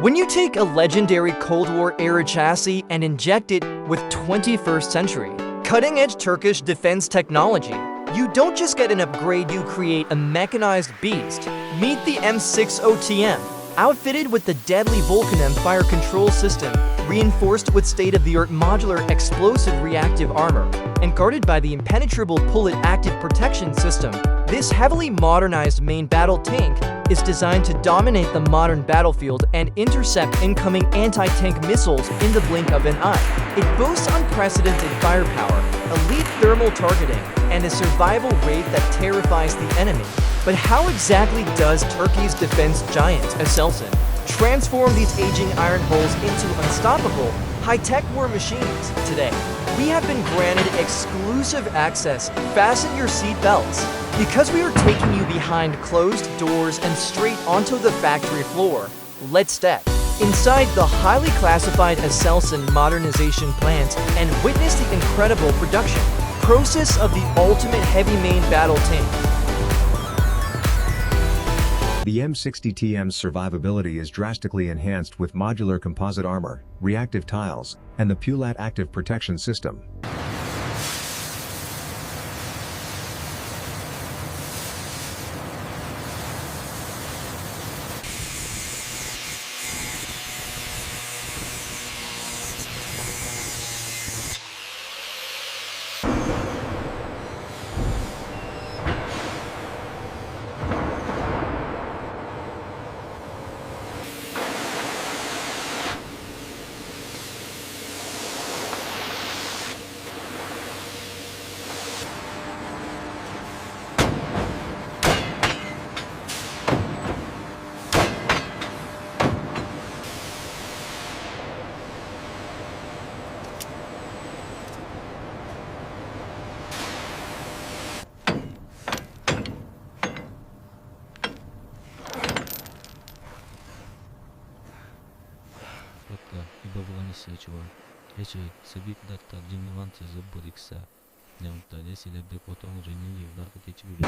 When you take a legendary Cold War-era chassis and inject it with 21st century, cutting-edge Turkish defense technology, you don't just get an upgrade, you create a mechanized beast. Meet the M60TM, outfitted with the deadly Volkan-M fire control system, reinforced with state-of-the-art modular explosive reactive armor, and guarded by the impenetrable Pulat Active Protection System. This heavily modernized main battle tank is designed to dominate the modern battlefield and intercept incoming anti-tank missiles in the blink of an eye. It boasts unprecedented firepower, elite thermal targeting, and a survival rate that terrifies the enemy. But how exactly does Turkey's defense giant, Aselsan, transform these aging iron hulls into unstoppable, high-tech war machines? Today, we have been granted exclusive access. Fasten your seatbelts, because we are taking you behind closed doors and straight onto the factory floor. Let's step inside the highly classified Aselsan modernization plant and witness the incredible production process of the ultimate heavy main battle tank. The M60TM's survivability is drastically enhanced with modular composite armor, reactive tiles, and the Pulat Active Protection System. Hece sabit datta ginnivante zobboriksa ne untade silebde koton reni yevlarka keçibi.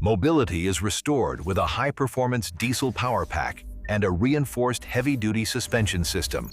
Mobility is restored with a high-performance diesel power pack and a reinforced heavy-duty suspension system.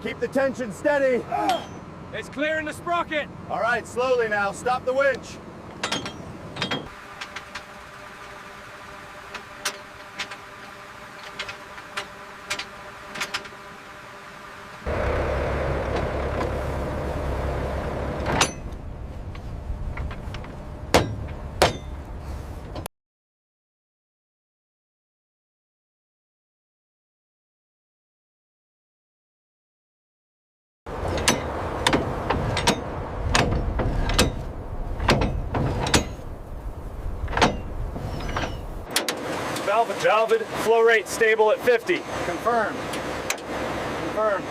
Keep the tension steady. It's clearing the sprocket. All right, slowly now. Stop the winch. Valve, flow rate stable at 50. Confirmed. Confirmed.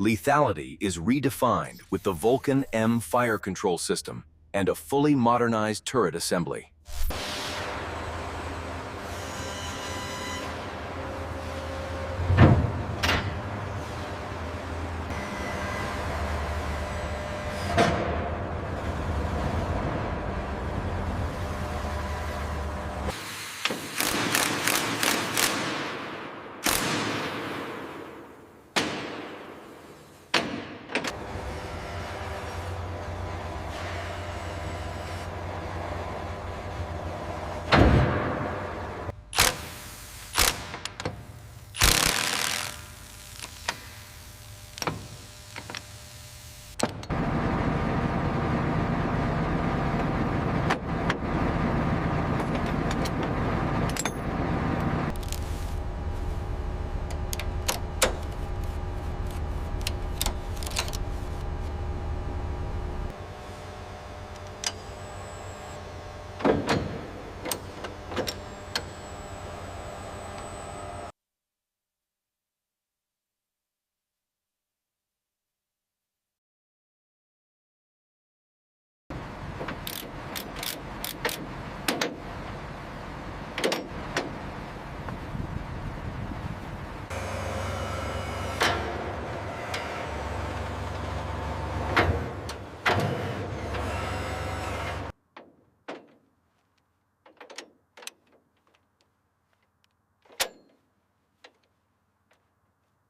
Lethality is redefined with the Volkan-M fire control system and a fully modernized turret assembly.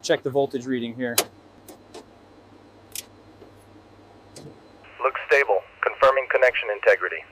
Check the voltage reading here. Looks stable. Confirming connection integrity.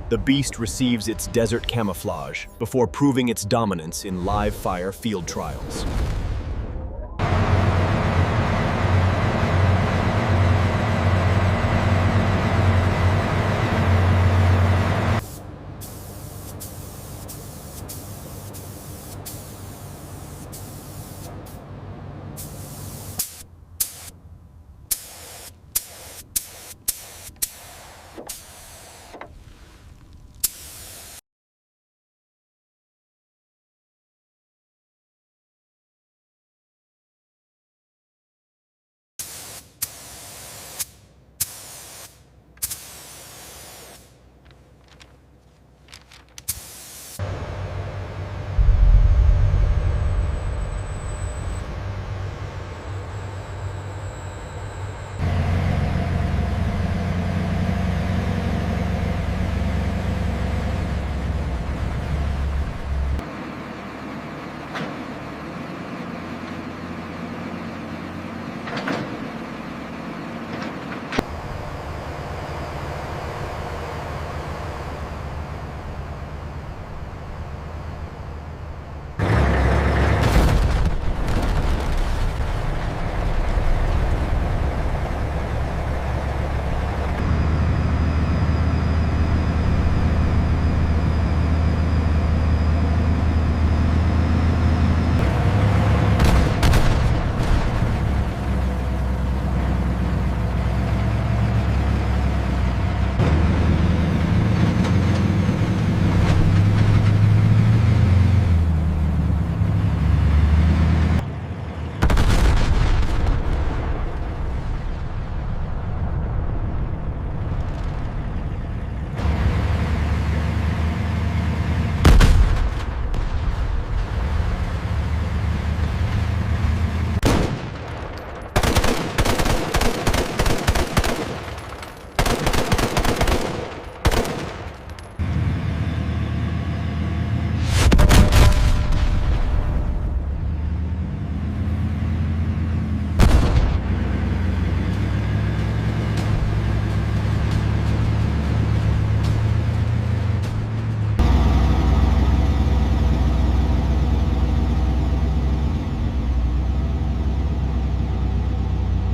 The beast receives its desert camouflage before proving its dominance in live fire field trials.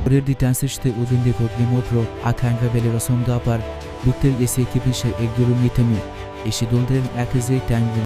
Volere di tanto udinde motro akanga vele rasom da par bukter ese ekibin şey egdurun yetemi eşi doldurun akıze tengri